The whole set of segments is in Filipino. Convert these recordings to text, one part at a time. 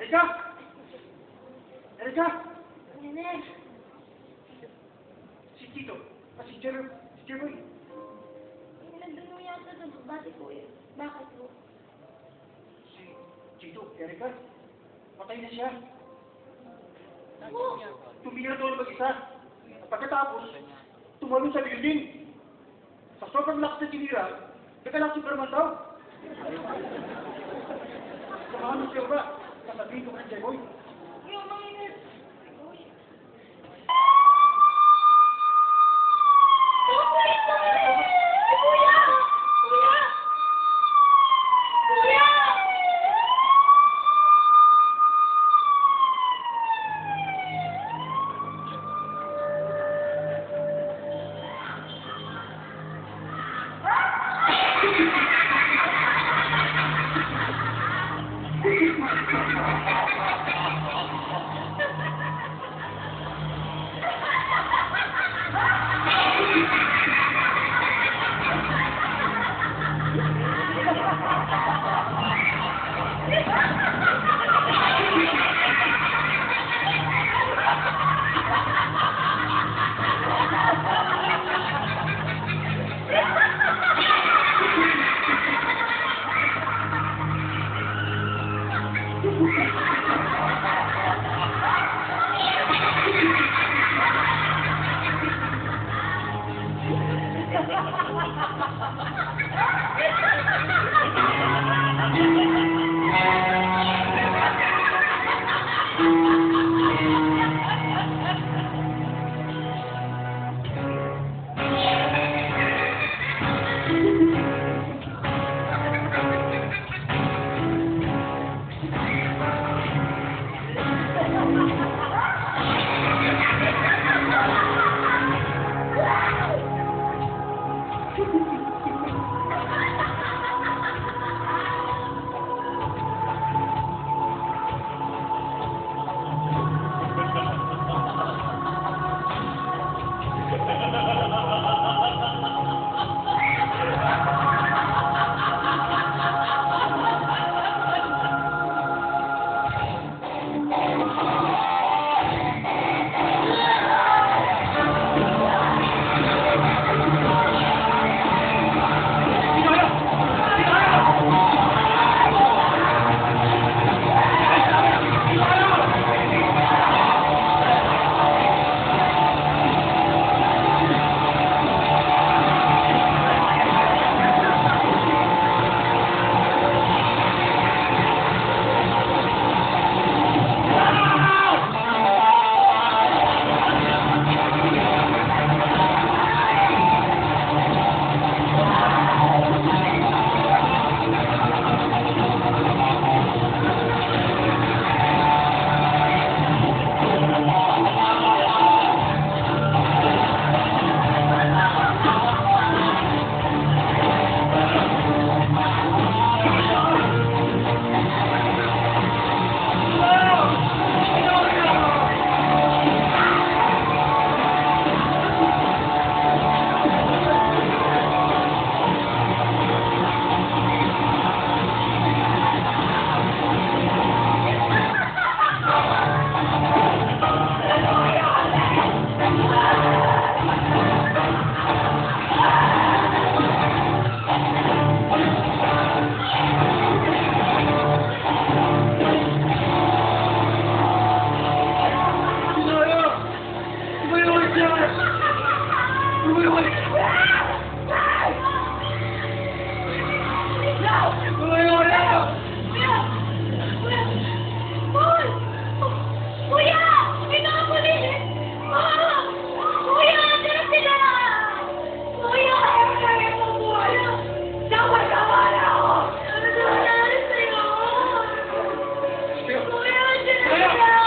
Erika! Erika! Nene, Si Tito. Si Jerry. nandun mo yata sa bati ko eh. Bakit po? Si Tito, Erika. Patay na siya. Oo. Tumira doon mag-isa. At pagkatapos, tumalon sa building. Sa sobrang lakas na tinira, nagkalak si Superman daw. Samahan mo siya ba? Sasabihin ko kay Jeboy. Yung mga ines. Kuya! May mga pulis! Kuya! Tira sila! Kuya! Tawa na ako! Ano nangyari sa'yo? Kuya! Tira sila!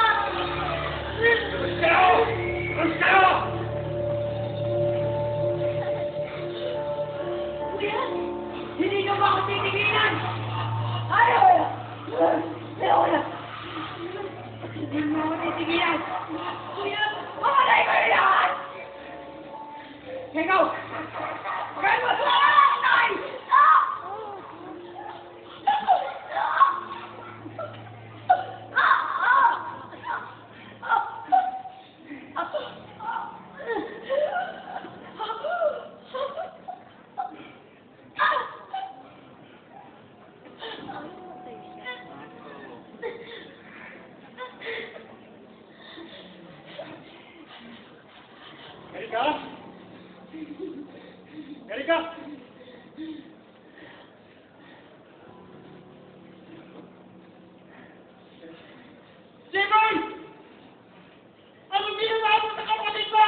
Kuya! Hindi niyo ba ako titigilan? Ayaw na! Ayaw na! Hindi mo ako titigilan! Kuya! Mamatay ko rin lahat! Ikaw! Kaya mo sa akin! Erika? Erika? Simon! Anong ginawa mo sa kapatid mo?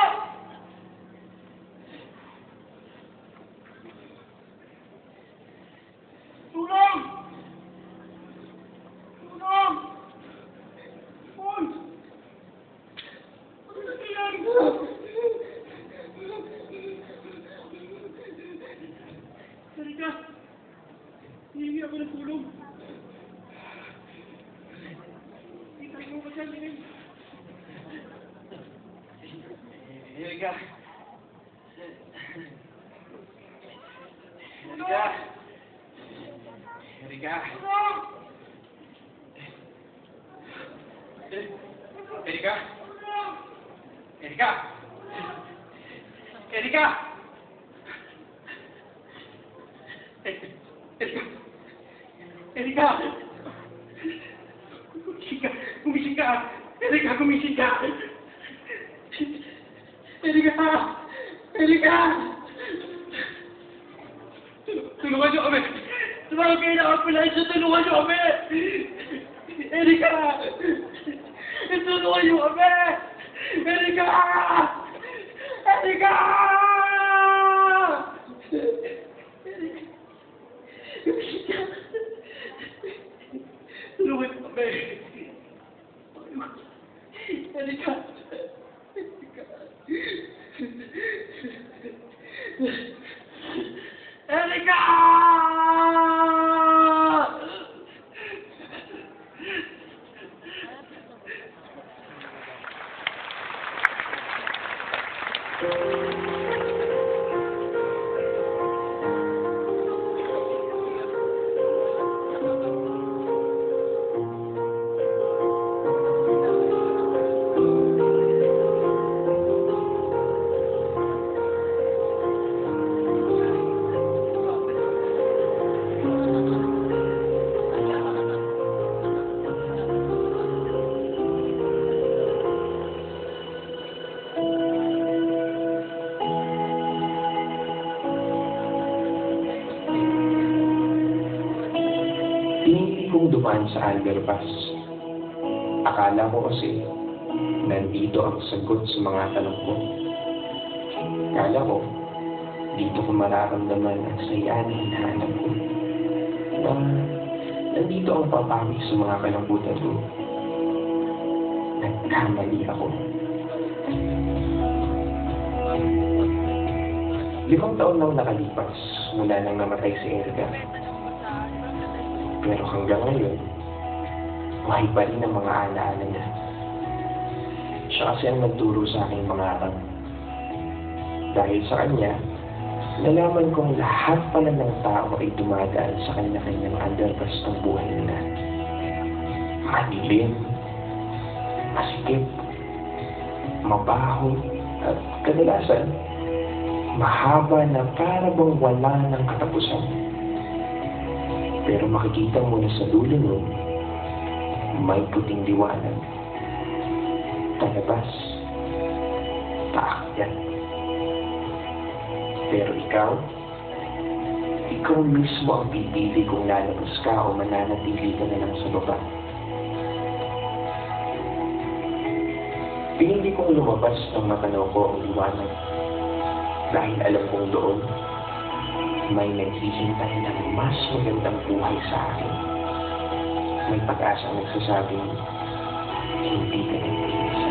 Tulong! Tulong! Uy! Ano nangyayari mo? Erika, hihingi ako ng tulong. Itay mo ba siya, Miguel? Erika. Erika. Erika. Tulong! Erika. Tulong! Erika. Erika. Erika! Gumising ka! Erika, gumising ka! Erika! Erika! Tulungan niyo kami! Tumawag kayo ng ambulansya! Tulungan niyo kami! Erika! Tulungan niyo kami! Erika! Erika! Tulungan niyo kami! Erika! Erika! Pinili kong dumaan sa underpass. Akala ko kasi nandito ang sagot sa mga tanong ko. Akala ko dito ko mararamdaman ang saya na hinahanap ko. Na nandito ang papawi sa mga kalambutan ko. Nagkamali ako. 5 taon nang nakalipas mula nang namatay si Erika. Pero hanggang ngayon, buhay pa rin ang mga alaala niya. Siya kasi ang nagturo sa aking mangarap. Dahil sa kanya, nalaman kong lahat pala ng tao ay dumadaan sa kanya-kanyang underpass ng buhay nila. Madilim, masikip, mabaho, at kadalasan, mahaba na para bang wala ng katapusan. Pero makikita mo na sa dulo nun, may puting liwanag. Palabas, paakyat. Pero ikaw mismo ang pipili kung lalabas ka o mananatili ka na lang sa baba. Pinili kong lumabas nang matanaw ko ang liwanag. Dahil alam kong doon, may naghihintay ng mas magandang buhay sa akin. May pag-asa ang nagsasabing, hindi ka nag-iisa.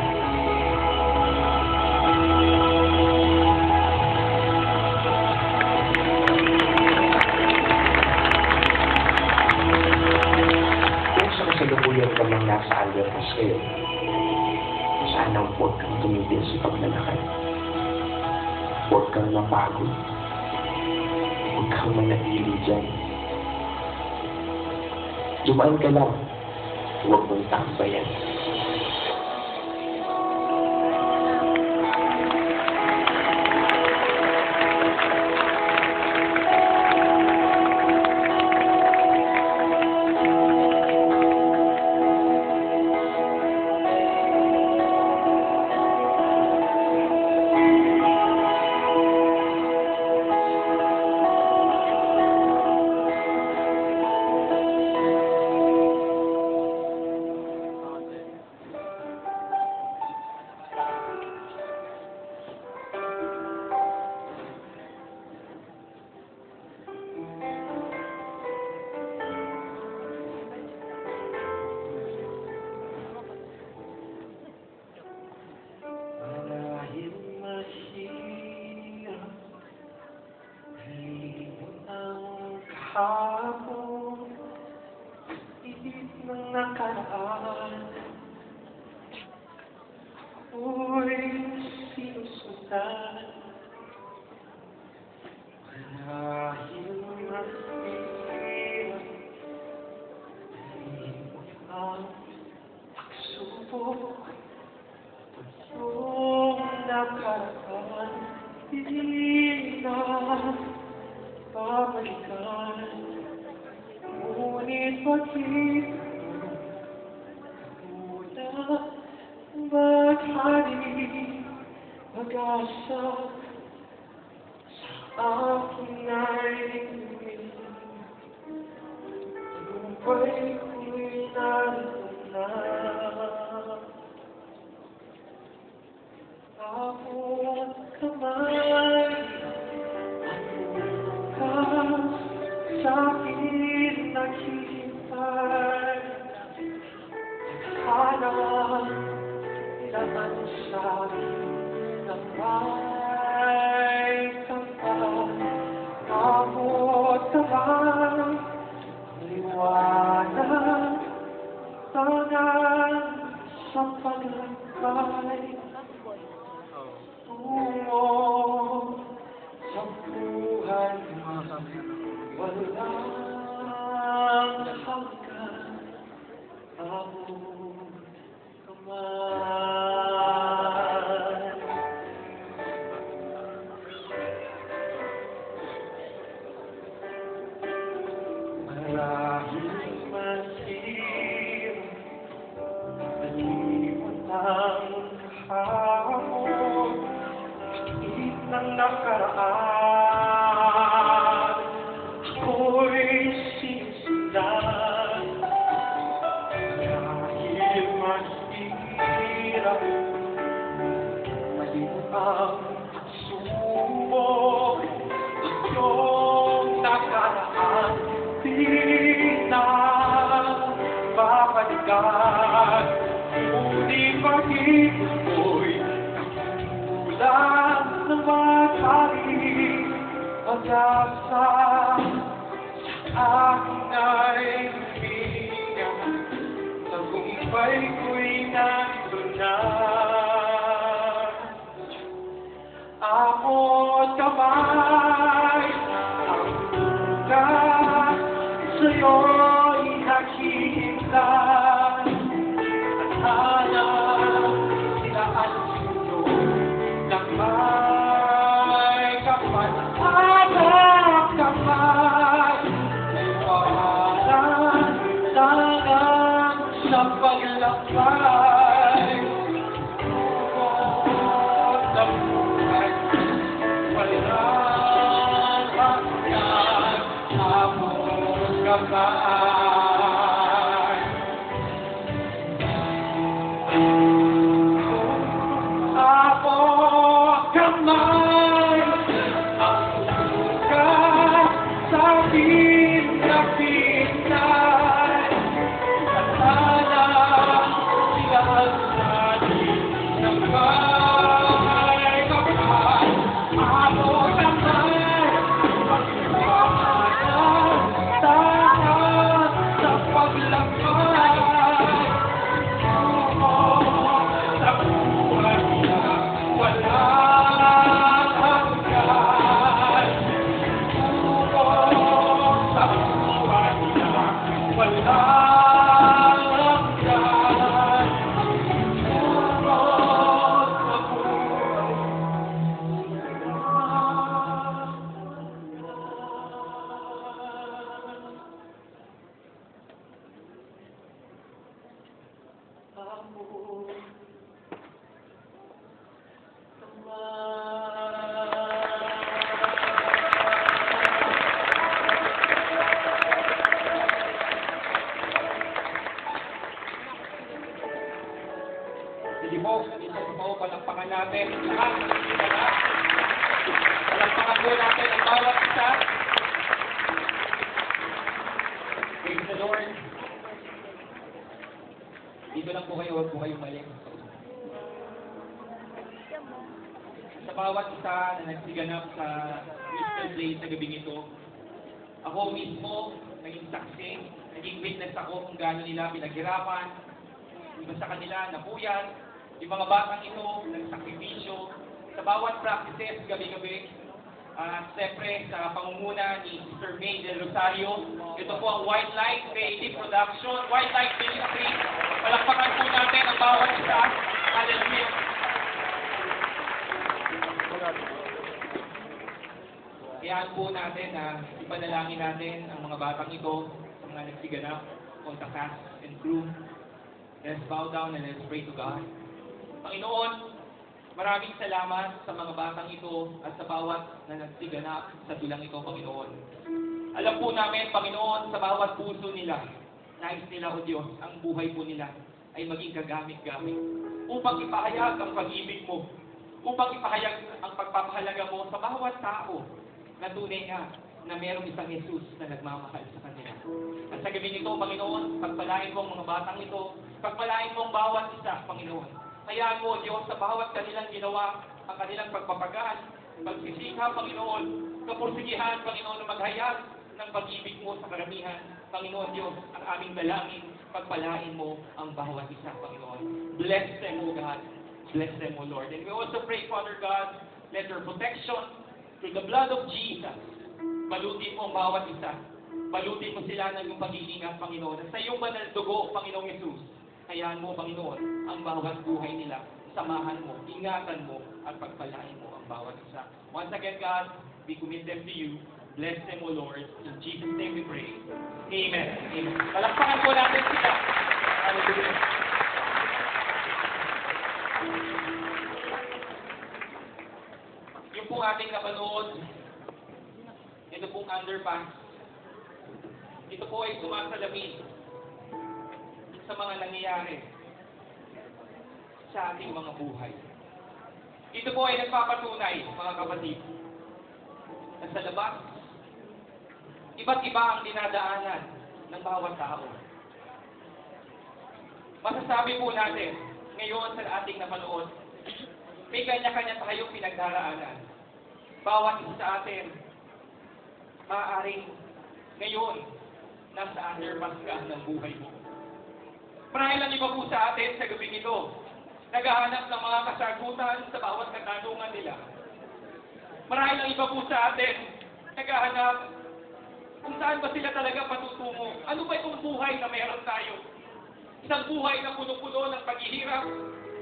Kung sa kasalukuyan ka mang nasa Albertas kayo, sana huwag kang tumigil sa paglalakad. Huwag kang mapagod. Huwag kang manatili dyan. Dumaan ka lang. Huwag mong tambayan. Hapon, isip ng nakaraan, ako'y sinusundan. Marahil mahirap, ang pagsubok, yung nakaraan, hindi na babalikan. Ngunit bakit muna maghari pag-asa sa aking narinig? Tagumpay ko'y narito na. Abot kamay sa'kin naghihintay, naghanap naman sa'kin na may kapal. Abot kamay, liwanag, tangan sa paglakbay, tungo sa buhay. Walang hanggan, abot kamay. Marahil mahirap, nalimutan ang kahapon, higit ng nakaraan. Ako'y sinusundan. Dahil mahirap, malimang pagsubok, yung nakaraan, di na babalikan. Ngunit bakit ako'y kulang na maghari pag-asa sa aking ay huminga. Tagumpay ko'y nandito na. Abot kamay, ang lugar sa'yo'y naghihintay. At hanap sila ang mundo ng may kapal. Hanap kamay, liwanag, tangan sa paglakbay. Tungkol sa buhay, wala kamay. Ako kamay ang sukat sa pinapinay at alam silang natin ng may kapal. Ako kamay ang sukat sa paglakbay. Sa buhay na walang hanggan. Sa buhay na walang hanggan. Sige po, ito po, palakpakan natin lahat. Palakpakan po natin ang bawat isa. Praise the Lord. Dito lang po kayo, huwag po kayong mali. Sa bawat isa na nagsiganap sa Crystal Play sa gabing ito, ako mismo naging saksi, naging witness ako kung gaano nila pinaghirapan, iba sa kanila napuyan, yung mga batang ito nagsakripisyo sa bawat practices gabi-gabi. Siyempre sa pangunguna ni Sister May Del Rosario, ito po ang White Light Creative Production, White Light Ministry. Palakpakan po natin ang bawat isa. Hallelujah. Kayaan po natin na ipanalangin natin ang mga batang ito, ang mga nagsiganap, on the cast and crew. Let's bow down and let's pray to God. Panginoon, maraming salamat sa mga batang ito at sa bawat na nagsiganap sa tulang ito, Panginoon. Alam po namin, Panginoon, sa bawat puso nila, nais nila, O Diyos, ang buhay po nila ay maging kagamit-gamit upang ipahayag ang pag-ibig mo, upang ipahayag ang pagpapahalaga mo sa bawat tao na tunay nga na mayroong isang Jesus na nagmamahal sa kanila. At sa gabi nito, Panginoon, pagpalain mo ang mga batang ito, pagpalain mo ang bawat isa, Panginoon. Hayaan mo, Diyos, sa bawat kanilang ginawa, ang kanilang pagpapagaan, pagsisikap, Panginoon, kapursigihan, Panginoon, na maghayag ng pag-ibig mo sa karamihan. Panginoon Diyos, ang aming dalangin, pagpalain mo ang bawat isa, Panginoon. Bless them, O God. Bless them, O Lord. And we also pray, Father God, let your protection through the blood of Jesus, balutin mo ang bawat isa. Balutin mo sila ng iyong pag-iingat, Panginoon. At sa iyong banal dugo, Panginoong Jesus, hayaan mo, Panginoon, ang bawat buhay nila. Samahan mo, ingatan mo, at pagpalain mo ang bawat isa. Once again, God, we commit them to you. Bless them, O Lord. In Jesus' name we pray. Amen. Amen. Palakpakan po natin sila. Hallelujah. Yung pong ating napanood, ito pong underpass, ito po ay sumasalamin sa mga nangyayari sa ating mga buhay. Ito po ay nagpapatunay, mga kapatid, na sa labas, iba't iba ang dinadaanan ng bawat tao. Masasabi po natin, ngayon sa ating napanood, may kanya-kanya tayong pinagdaraanan. Bawat isa sa atin, maaaring ngayon, nasa underpass ka ng buhay mo. Marahil ang iba po sa atin sa gabing ito, naghahanap ng mga kasagutan sa bawat katanungan nila. Marahil ang iba po sa atin, naghahanap kung saan ba sila talaga patutungo. Ano ba itong buhay na meron tayo? Isang buhay na puno-puno ng paghihirap,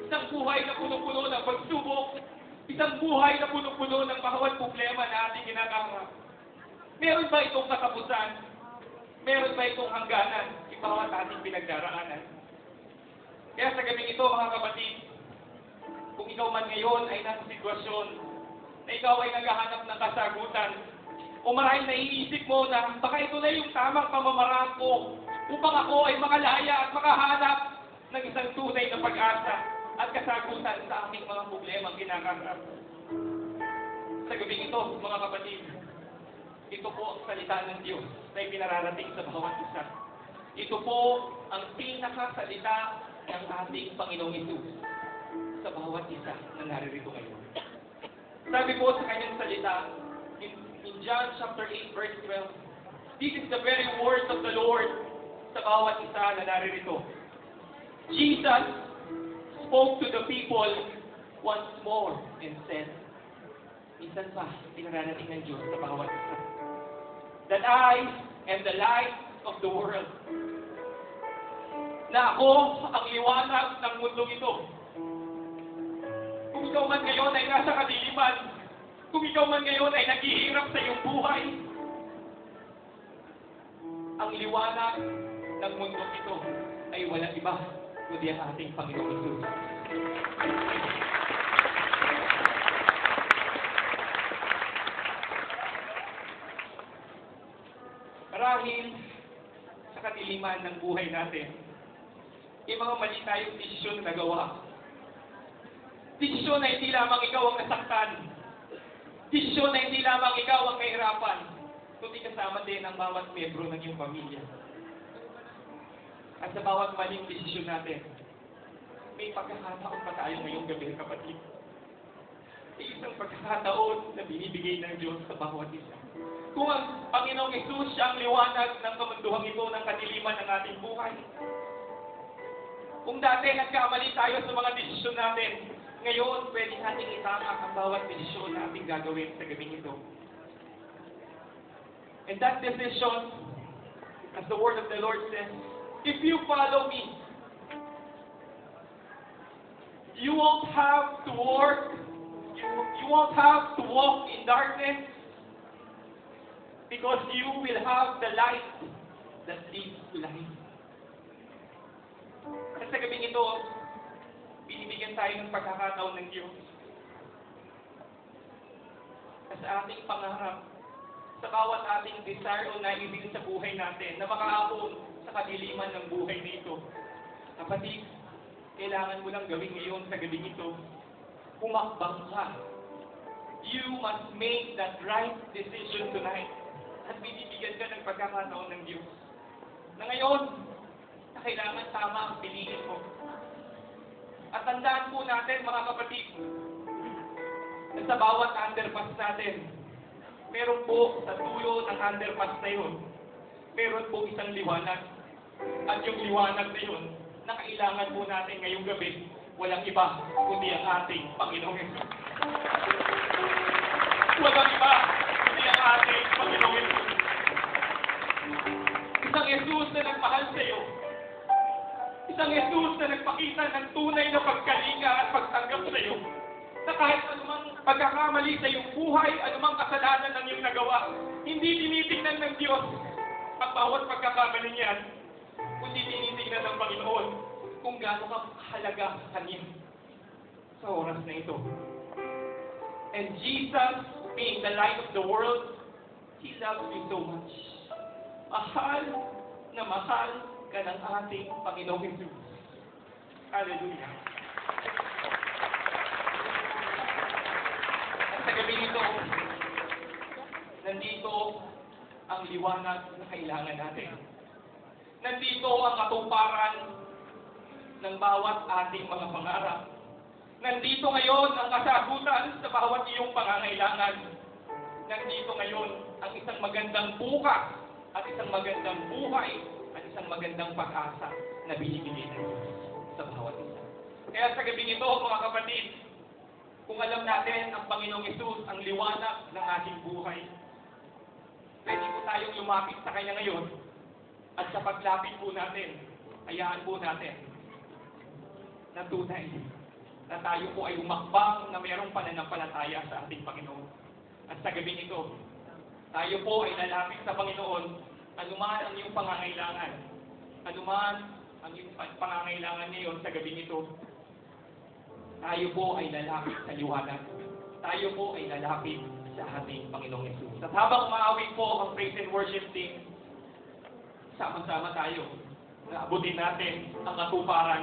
isang buhay na puno-puno ng pagsubok, isang buhay na puno-puno ng bawat problema na ating ginagawa. Meron ba itong katapusan? Meron ba itong hangganan? Bawat ating pinagdaraanan. Kaya sa gabing ito, mga kapatid, kung ikaw man ngayon ay nasa sitwasyon na ikaw ay naghahanap ng kasagutan, O marahil naiisip mo na baka ito na yung tamang pamamaraan ko upang ako ay makalaya at makahanap ng isang tunay na pag-asa at kasagutan sa aking mga problemang kinakarap. Sa gabing ito, mga kapatid, ito po ang salita ng Diyos na ipinararating sa bawat isa. Ito po ang pinakasalita ng ating Panginoong Hesus sa bawat isa na naririto ngayon. Sabi po sa kanyang salita, in John chapter 8, verse 12, this is the very word of the Lord sa bawat isa na naririto. Jesus spoke to the people once more and said, minsan pa, pinararating ng Diyos sa bawat isa, that I am the light of the world. Na ako ang liwanag ng mundong ito. Kung ikaw man ngayon ay nasa kadiliman, kung ikaw man ngayon ay naghihirap sa iyong buhay, ang liwanag ng mundong ito ay walang iba kundi ang ating Panginoong Hesus. Marahil sa kadiliman ng buhay natin, may mga mali tayong desisyon na nagawa. Desisyon na hindi lamang ikaw ang nasaktan. Desisyon na hindi lamang ikaw ang nahirapan, kundi kasama din ang bawat miyembro ng iyong pamilya. At sa bawat maling desisyon natin, may pagkakataon pa tayo ngayong gabi, kapatid. Isang pagkakataon na binibigay ng Diyos sa bawat isa. Kung ang Panginoong Hesus siya ang liwanag ng kamunduhang ito ng kadiliman ng ating buhay. Kung dati nagkamali tayo sa mga desisyon natin, ngayon pwede nating itama ang bawat desisyon na ating gagawin sa gabing ito. And that decision, as the word of the Lord says, if you follow me, you won't have to work, you won't have to walk in darkness, because you will have the light that leads to life. At sa gabing ito, binibigyan tayo ng pagkakataon ng Diyos. At sa ating pangarap, sa bawat ating desire o naibig sa buhay natin, na makaahon sa kadiliman ng buhay nito. Kapatid, kailangan mo lang gawin ngayon sa gabing ito, humakbang ka. You must make that right decision tonight. At binibigyan ka ng pagkakataon ng Diyos. Na ngayon, na kailangan tama ang piliin mo. At tandaan po natin, mga kapatid, na sa bawat underpass natin, meron po sa dulo ng underpass na yun, meron po isang liwanag. At yung liwanag na yun, na kailangan po natin ngayong gabi, walang iba, kundi ang ating Panginoong Hesus. Walang iba, kundi ang ating Panginoong Hesus. Isang Hesus na nagmahal sa iyo. Isang Hesus na nagpakita ng tunay na pagkalinga at pagtanggap sa iyo. Na kahit anumang pagkakamali sa iyong buhay, anumang kasalanan ng iyong nagawa, hindi tinitingnan ng Diyos ang bawat pagkakamali niyan, kundi tinitingnan ng Panginoon kung gaano ka halaga sa Kanya sa oras na ito. And Jesus, being the light of the world, He loves you so much. Mahal na mahal ka ng ating Panginoong Hesus. Hallelujah. At sa gabi nito, nandito ang liwanag na kailangan natin. Nandito ang katuparan ng bawat ating mga pangarap. Nandito ngayon ang kasagutan sa bawat iyong pangangailangan. Nandito ngayon ang isang magandang bukas at isang magandang buhay at isang magandang pag-asa na binibigay ng Diyos sa bawat isa. Kaya sa gabing ito, mga kapatid, kung alam natin ang Panginoong Hesus ang liwanag ng ating buhay, pwede po tayong lumapit sa Kanya ngayon at sa paglapit po natin, hayaan po natin na tunay na tayo po ay umakbang na mayroong pananampalataya sa ating Panginoon. At sa gabing ito, tayo po ay lalapit sa Panginoon, anuman ang iyong pangangailangan, anuman ang iyong pangangailangan ngayon sa gabing ito, tayo po ay lalapit sa liwanag. Tayo po ay lalapit sa ating Panginoong Yesus. At habang umaawi po ang praise and worship team, sama-sama tayo na abutin natin ang katuparan